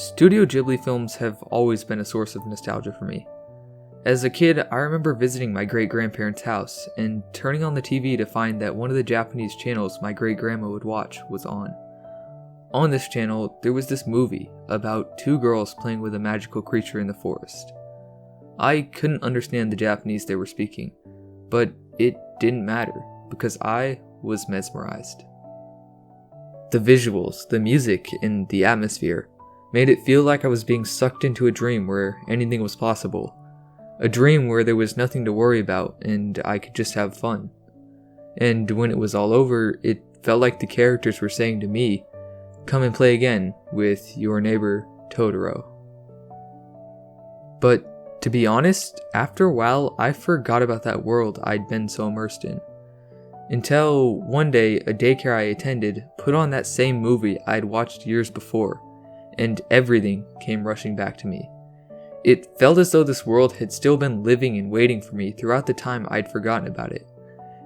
Studio Ghibli films have always been a source of nostalgia for me. As a kid, I remember visiting my great-grandparents' house and turning on the TV to find that one of the Japanese channels my great-grandma would watch was on. On this channel, there was this movie about two girls playing with a magical creature in the forest. I couldn't understand the Japanese they were speaking, but it didn't matter because I was mesmerized. The visuals, the music, and the atmosphere made it feel like I was being sucked into a dream where anything was possible. A dream where there was nothing to worry about and I could just have fun. And when it was all over, it felt like the characters were saying to me, "Come and play again with your neighbor Totoro." But to be honest, after a while, I forgot about that world I'd been so immersed in. Until one day, a daycare I attended put on that same movie I'd watched years before, and everything came rushing back to me. It felt as though this world had still been living and waiting for me throughout the time I'd forgotten about it.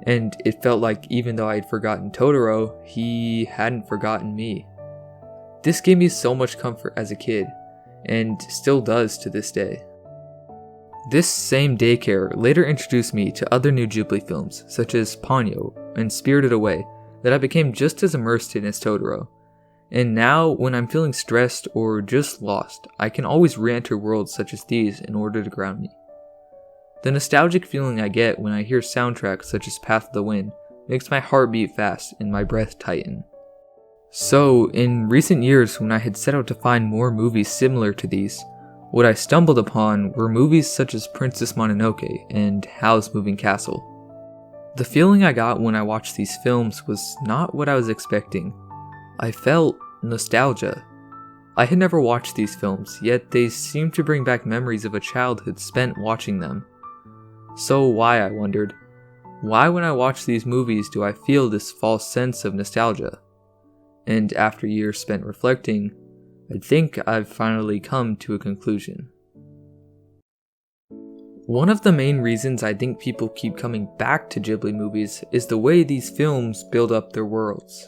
And it felt like even though I'd forgotten Totoro, he hadn't forgotten me. This gave me so much comfort as a kid, and still does to this day. This same daycare later introduced me to other new Ghibli films, such as Ponyo and Spirited Away, that I became just as immersed in as Totoro. And now, when I'm feeling stressed or just lost, I can always re-enter worlds such as these in order to ground me. The nostalgic feeling I get when I hear soundtracks such as Path of the Wind makes my heart beat fast and my breath tighten. So, in recent years when I had set out to find more movies similar to these, what I stumbled upon were movies such as Princess Mononoke and Howls Moving Castle. The feeling I got when I watched these films was not what I was expecting. I felt nostalgia. I had never watched these films, yet they seemed to bring back memories of a childhood spent watching them. So why, I wondered, why when I watch these movies do I feel this false sense of nostalgia? And after years spent reflecting, I think I've finally come to a conclusion. One of the main reasons I think people keep coming back to Ghibli movies is the way these films build up their worlds.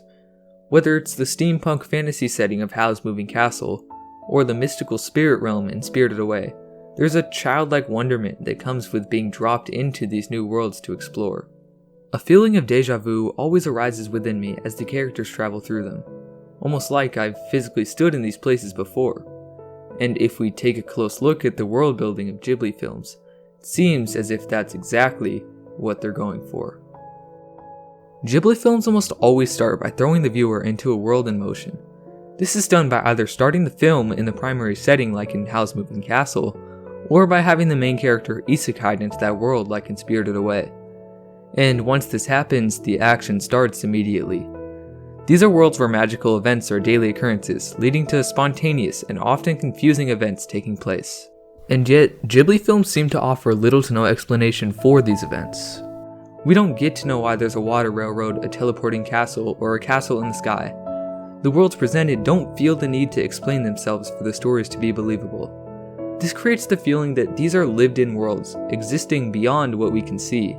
Whether it's the steampunk fantasy setting of Howl's Moving Castle, or the mystical spirit realm in Spirited Away, there's a childlike wonderment that comes with being dropped into these new worlds to explore. A feeling of deja vu always arises within me as the characters travel through them, almost like I've physically stood in these places before. And if we take a close look at the world building of Ghibli films, it seems as if that's exactly what they're going for. Ghibli films almost always start by throwing the viewer into a world in motion. This is done by either starting the film in the primary setting like in Howl's Moving Castle, or by having the main character isekai'd into that world like in Spirited Away. And once this happens, the action starts immediately. These are worlds where magical events are daily occurrences, leading to spontaneous and often confusing events taking place. And yet, Ghibli films seem to offer little to no explanation for these events. We don't get to know why there's a water railroad, a teleporting castle, or a castle in the sky. The worlds presented don't feel the need to explain themselves for the stories to be believable. This creates the feeling that these are lived-in worlds, existing beyond what we can see.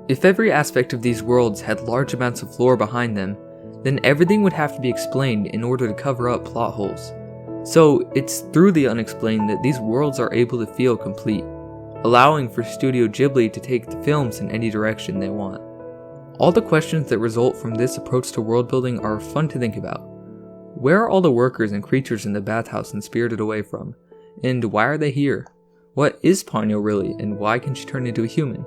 If every aspect of these worlds had large amounts of lore behind them, then everything would have to be explained in order to cover up plot holes. So it's through the unexplained that these worlds are able to feel complete, allowing for Studio Ghibli to take the films in any direction they want. All the questions that result from this approach to world building are fun to think about. Where are all the workers and creatures in the bathhouse and Spirited Away from? And why are they here? What is Ponyo really, and why can she turn into a human?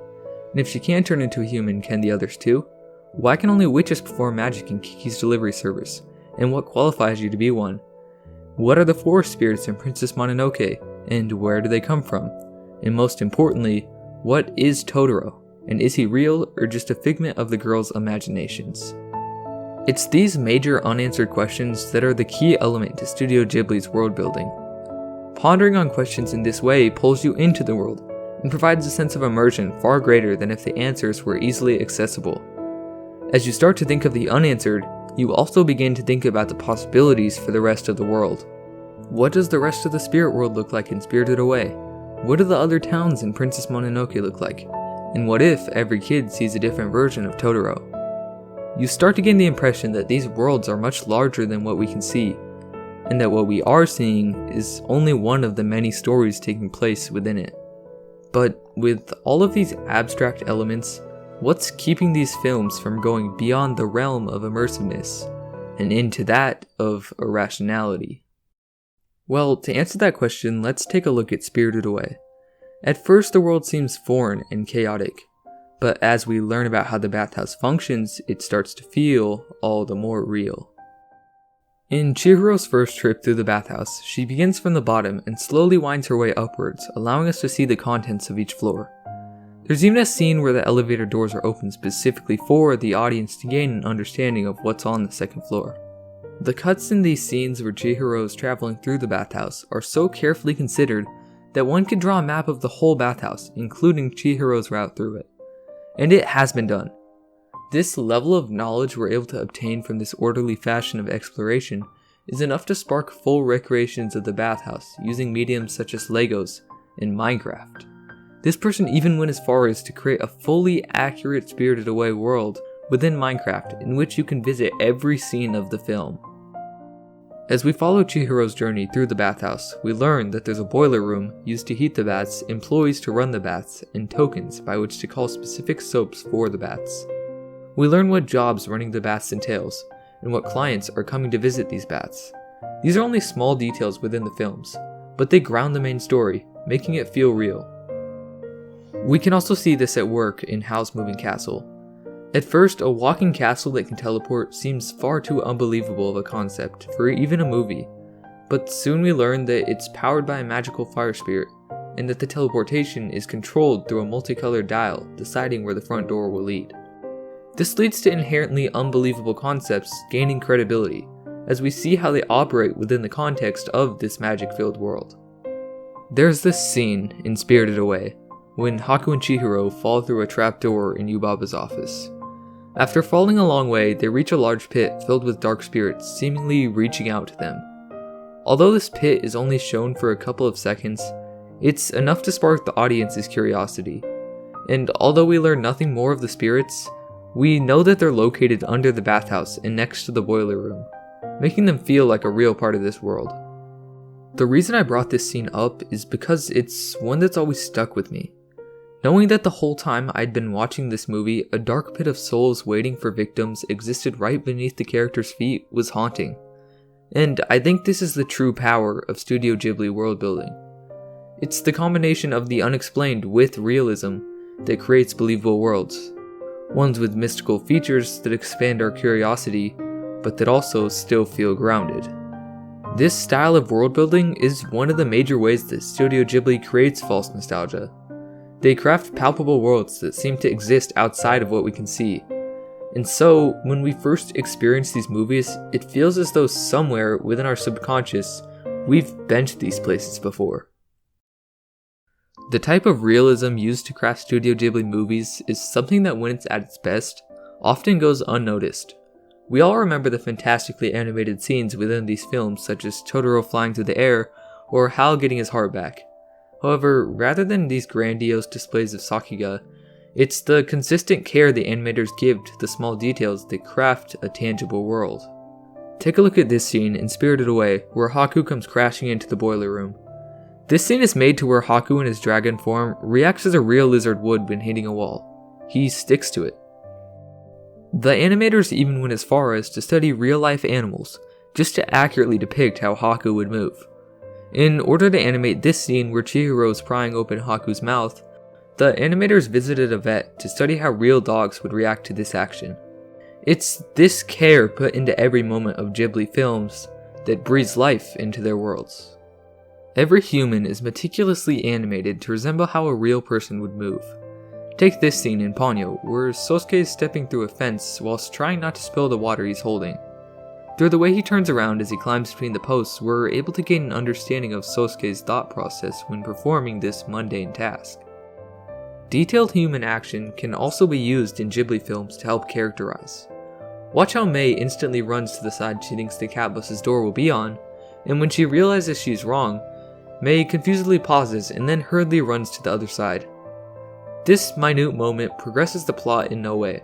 And if she can turn into a human, can the others too? Why can only witches perform magic in Kiki's delivery service? And what qualifies you to be one? What are the forest spirits in Princess Mononoke, and where do they come from? And most importantly, what is Totoro? And is he real or just a figment of the girls' imaginations? It's these major unanswered questions that are the key element to Studio Ghibli's world building. Pondering on questions in this way pulls you into the world and provides a sense of immersion far greater than if the answers were easily accessible. As you start to think of the unanswered, you also begin to think about the possibilities for the rest of the world. What does the rest of the spirit world look like in Spirited Away? What do the other towns in Princess Mononoke look like? And what if every kid sees a different version of Totoro? You start to gain the impression that these worlds are much larger than what we can see. and that what we are seeing is only one of the many stories taking place within it. But with all of these abstract elements, what's keeping these films from going beyond the realm of immersiveness and into that of irrationality? Well, to answer that question, let's take a look at Spirited Away. At first, the world seems foreign and chaotic, but as we learn about how the bathhouse functions, it starts to feel all the more real. In Chihiro's first trip through the bathhouse, she begins from the bottom and slowly winds her way upwards, allowing us to see the contents of each floor. There's even a scene where the elevator doors are opened specifically for the audience to gain an understanding of what's on the second floor. The cuts in these scenes where Chihiro is traveling through the bathhouse are so carefully considered that one could draw a map of the whole bathhouse, including Chihiro's route through it. And it has been done. This level of knowledge we're able to obtain from this orderly fashion of exploration is enough to spark full recreations of the bathhouse using mediums such as Legos and Minecraft. This person even went as far as to create a fully accurate Spirited Away world within Minecraft in which you can visit every scene of the film. As we follow Chihiro's journey through the bathhouse, we learn that there's a boiler room used to heat the baths, employees to run the baths, and tokens by which to call specific soaps for the baths. We learn what jobs running the baths entails, and what clients are coming to visit these baths. These are only small details within the films, but they ground the main story, making it feel real. We can also see this at work in Howls Moving Castle. At first, a walking castle that can teleport seems far too unbelievable of a concept for even a movie, but soon we learn that it's powered by a magical fire spirit, and that the teleportation is controlled through a multicolored dial deciding where the front door will lead. This leads to inherently unbelievable concepts gaining credibility, as we see how they operate within the context of this magic-filled world. There's this scene in Spirited Away, when Haku and Chihiro fall through a trapdoor in Yubaba's office. After falling a long way, they reach a large pit filled with dark spirits seemingly reaching out to them. Although this pit is only shown for a couple of seconds, it's enough to spark the audience's curiosity. And although we learn nothing more of the spirits, we know that they're located under the bathhouse and next to the boiler room, making them feel like a real part of this world. The reason I brought this scene up is because it's one that's always stuck with me. Knowing that the whole time I'd been watching this movie, a dark pit of souls waiting for victims existed right beneath the characters' feet was haunting. And I think this is the true power of Studio Ghibli world building. It's the combination of the unexplained with realism that creates believable worlds. Ones with mystical features that expand our curiosity, but that also still feel grounded. This style of world building is one of the major ways that Studio Ghibli creates false nostalgia. They craft palpable worlds that seem to exist outside of what we can see. And so, when we first experience these movies, it feels as though somewhere within our subconscious, we've been to these places before. The type of realism used to craft Studio Ghibli movies is something that when it's at its best, often goes unnoticed. We all remember the fantastically animated scenes within these films such as Totoro flying through the air or Hal getting his heart back. However, rather than these grandiose displays of Sakuga, it's the consistent care the animators give to the small details that craft a tangible world. Take a look at this scene in Spirited Away where Haku comes crashing into the boiler room. This scene is made to where Haku in his dragon form reacts as a real lizard would when hitting a wall. He sticks to it. The animators even went as far as to study real-life animals, just to accurately depict how Haku would move. In order to animate this scene where Chihiro is prying open Haku's mouth, the animators visited a vet to study how real dogs would react to this action. It's this care put into every moment of Ghibli films that breathes life into their worlds. Every human is meticulously animated to resemble how a real person would move. Take this scene in Ponyo, where Sosuke is stepping through a fence whilst trying not to spill the water he's holding. Through the way he turns around as he climbs between the posts, we're able to gain an understanding of Sosuke's thought process when performing this mundane task. Detailed human action can also be used in Ghibli films to help characterize. Watch how Mei instantly runs to the side she thinks the cat bus's door will be on, and when she realizes she's wrong, Mei confusedly pauses and then hurriedly runs to the other side. This minute moment progresses the plot in no way.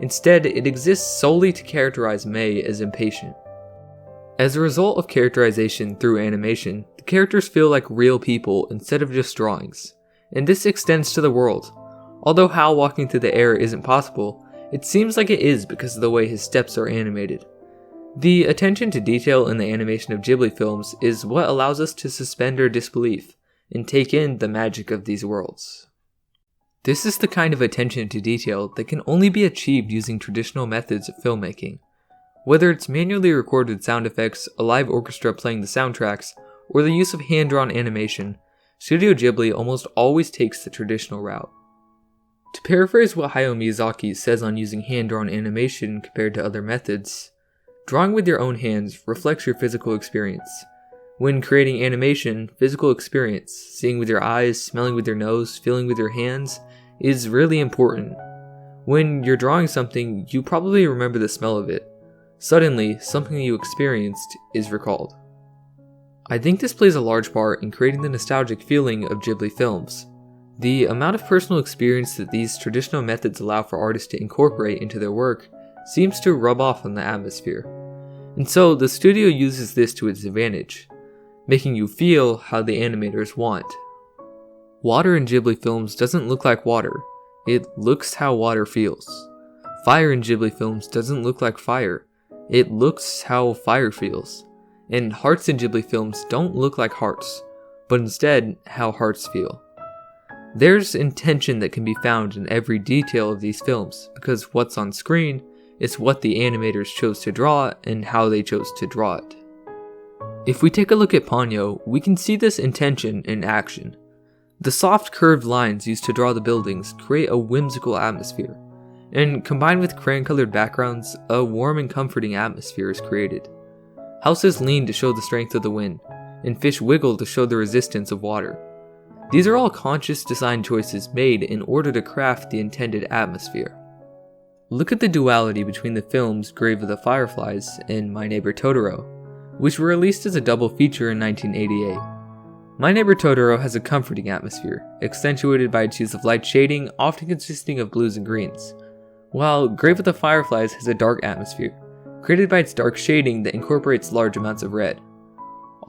Instead, it exists solely to characterize Mei as impatient. As a result of characterization through animation, the characters feel like real people instead of just drawings, and this extends to the world. Although Hal walking through the air isn't possible, it seems like it is because of the way his steps are animated. The attention to detail in the animation of Ghibli films is what allows us to suspend our disbelief and take in the magic of these worlds. This is the kind of attention to detail that can only be achieved using traditional methods of filmmaking. Whether it's manually recorded sound effects, a live orchestra playing the soundtracks, or the use of hand-drawn animation, Studio Ghibli almost always takes the traditional route. To paraphrase what Hayao Miyazaki says on using hand-drawn animation compared to other methods, drawing with your own hands reflects your physical experience. When creating animation, physical experience, seeing with your eyes, smelling with your nose, feeling with your hands, is really important. When you're drawing something, you probably remember the smell of it. Suddenly, something you experienced is recalled. I think this plays a large part in creating the nostalgic feeling of Ghibli films. The amount of personal experience that these traditional methods allow for artists to incorporate into their work seems to rub off on the atmosphere. And so the studio uses this to its advantage, making you feel how the animators want. Water in Ghibli films doesn't look like water, it looks how water feels. Fire in Ghibli films doesn't look like fire, it looks how fire feels. And hearts in Ghibli films don't look like hearts, but instead how hearts feel. There's intention that can be found in every detail of these films, because what's on screen is what the animators chose to draw and how they chose to draw it. If we take a look at Ponyo, we can see this intention in action. The soft curved lines used to draw the buildings create a whimsical atmosphere, and combined with crayon-colored backgrounds, a warm and comforting atmosphere is created. Houses lean to show the strength of the wind, and fish wiggle to show the resistance of water. These are all conscious design choices made in order to craft the intended atmosphere. Look at the duality between the films Grave of the Fireflies and My Neighbor Totoro, which were released as a double feature in 1988. My Neighbor Totoro has a comforting atmosphere, accentuated by its use of light shading, often consisting of blues and greens, while Grave of the Fireflies has a dark atmosphere, created by its dark shading that incorporates large amounts of red.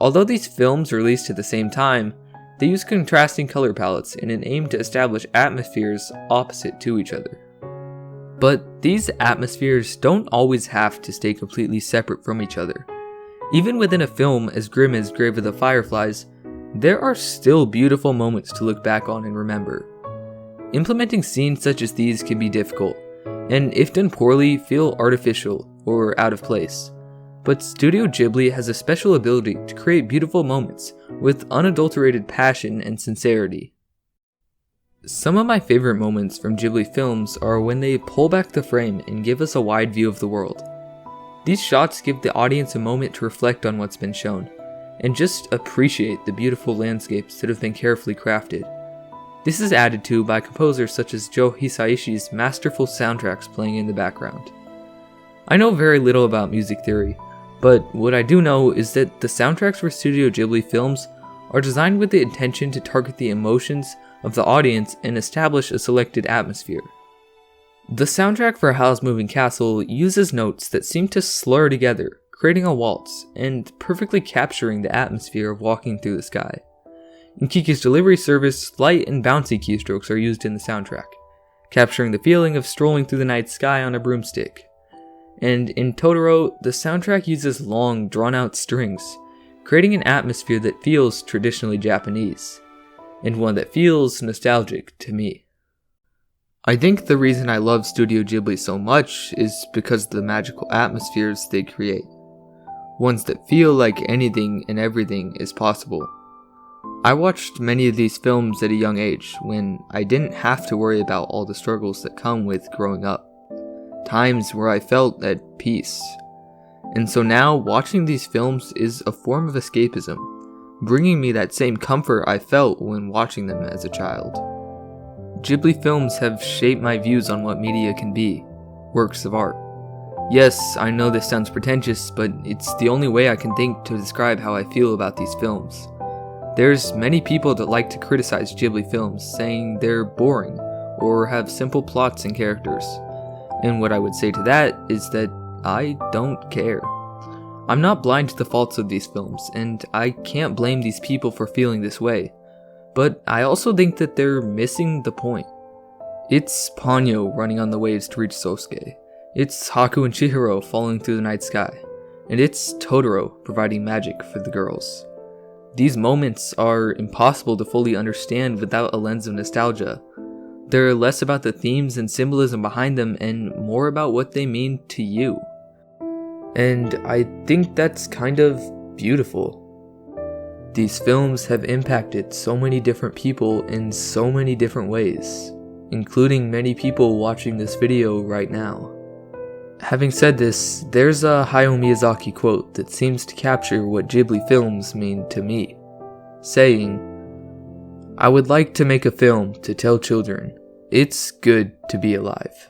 Although these films released at the same time, they use contrasting color palettes in an aim to establish atmospheres opposite to each other. But these atmospheres don't always have to stay completely separate from each other. Even within a film as grim as Grave of the Fireflies, there are still beautiful moments to look back on and remember. Implementing scenes such as these can be difficult, and if done poorly, feel artificial or out of place. But Studio Ghibli has a special ability to create beautiful moments with unadulterated passion and sincerity. Some of my favorite moments from Ghibli films are when they pull back the frame and give us a wide view of the world. These shots give the audience a moment to reflect on what's been shown, and just appreciate the beautiful landscapes that have been carefully crafted. This is added to by composers such as Joe Hisaishi's masterful soundtracks playing in the background. I know very little about music theory, but what I do know is that the soundtracks for Studio Ghibli films are designed with the intention to target the emotions of the audience and establish a selected atmosphere. The soundtrack for Howls Moving Castle uses notes that seem to slur together, creating a waltz, and perfectly capturing the atmosphere of walking through the sky. In Kiki's Delivery Service, light and bouncy keystrokes are used in the soundtrack, capturing the feeling of strolling through the night sky on a broomstick. And in Totoro, the soundtrack uses long, drawn-out strings, creating an atmosphere that feels traditionally Japanese, and one that feels nostalgic to me. I think the reason I love Studio Ghibli so much is because of the magical atmospheres they create. Ones that feel like anything and everything is possible. I watched many of these films at a young age when I didn't have to worry about all the struggles that come with growing up. Times where I felt at peace. And so now watching these films is a form of escapism, bringing me that same comfort I felt when watching them as a child. Ghibli films have shaped my views on what media can be, works of art. Yes, I know this sounds pretentious, but it's the only way I can think to describe how I feel about these films. There's many people that like to criticize Ghibli films, saying they're boring, or have simple plots and characters. And what I would say to that is that I don't care. I'm not blind to the faults of these films, and I can't blame these people for feeling this way, but I also think that they're missing the point. It's Ponyo running on the waves to reach Sosuke, it's Haku and Chihiro falling through the night sky, and it's Totoro providing magic for the girls. These moments are impossible to fully understand without a lens of nostalgia. They're less about the themes and symbolism behind them and more about what they mean to you. And I think that's kind of beautiful. These films have impacted so many different people in so many different ways, including many people watching this video right now. Having said this, there's a Hayao Miyazaki quote that seems to capture what Ghibli films mean to me, saying, "I would like to make a film to tell children, it's good to be alive."